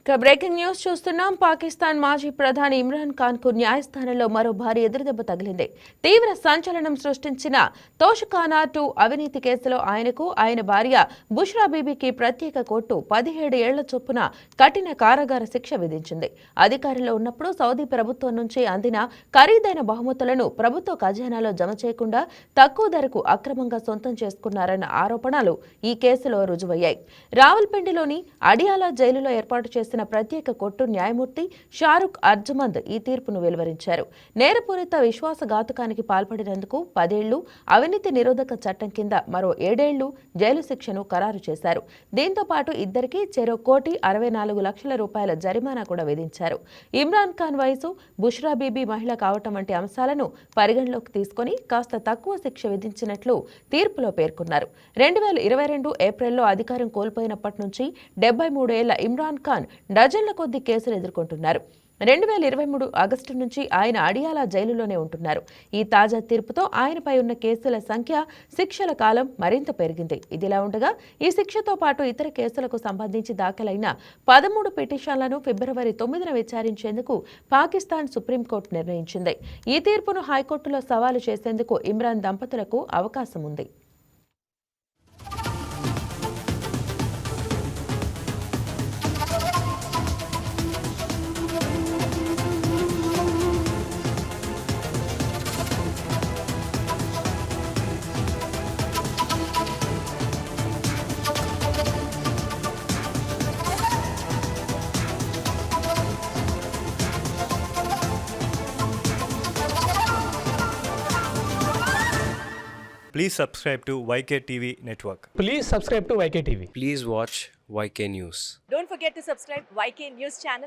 Breaking news చూస్తున్నాం. పాకిస్తాన్ మాజీ ప్రధాని ఇమ్రాన్ ఖాన్ కు న్యాయస్థానంలో మరో భారీ ఎదురుదెబ్బ తగిలింది. తీవ్ర సంచలనం సృష్టించిన తోషఖానా 2 అవినీతి కేసులో ఆయనకు, ఆయన భార్య బుష్రా బీబీకి ప్రత్యేక కోర్టు 17 ఏళ్ల చొప్పున కఠిన కారాగార శిక్ష విధించింది. అధికారంలో ఉన్నప్పుడు సౌదీ ప్రభుత్వం నుంచి అందిన ఖరీదైన బహుమతులను ప్రభుత్వ ఖజానాలో జమ చేయకుండా తక్కువ ధరకు అక్రమంగా సొంతం చేసుకున్నారన్న ఆరోపణలు ఈ కేసులో రుజువయ్యాయి. రావల్పిండిలోని అడియాలా జైలులో ఏర్పాటు చేసిన ప్రత్యేక కోర్టు న్యాయమూర్తి షారుఖ్ అర్జమంద్ ఈ తీర్పును వెలువరించారు. నేరపూరిత విశ్వాసఘాతుకానికి పాల్పడినందుకు 10 ఏళ్లు, అవినీతి నిరోధక చట్టం కింద మరో 7 ఏళ్లు జైలు శిక్షను ఖరారు చేశారు. దీంతో పాటు ఇద్దరికీ చెరో ₹1,64,00,000 జరిమానా కూడా విధించారు. ఇమ్రాన్ ఖాన్ వయసు, బుష్రా బీబీ మహిళ కావటం వంటి అంశాలను పరిగణలోకి తీసుకుని కాస్త తక్కువ శిక్ష విధించినట్లు తీర్పులో పేర్కొన్నారు. 2022 ఏప్రిల్లో అధికారం కోల్పోయినప్పటి నుంచి 73 ఏళ్ల ఇమ్రాన్ ఖాన్ డజన్ల కొద్దీ కేసులు ఎదుర్కొంటున్నారు. 2023 ఆగస్టు నుంచి ఆయన అడియాలా జైలులోనే ఉంటున్నారు. ఈ తాజా తీర్పుతో ఆయనపై ఉన్న కేసుల సంఖ్య, శిక్షల కాలం మరింత పెరిగింది. ఇదిలా ఉండగా ఈ శిక్షతో పాటు ఇతర కేసులకు సంబంధించి దాఖలైన 13 పిటిషన్లను ఫిబ్రవరి 9న విచారించేందుకు పాకిస్తాన్ సుప్రీంకోర్టు నిర్ణయించింది. ఈ తీర్పును హైకోర్టులో సవాలు చేసేందుకు ఇమ్రాన్ దంపతులకు అవకాశం ఉంది. Please subscribe to YKTV Network. Please subscribe to YKTV. Please watch YK News. Don't forget to subscribe YK News channel.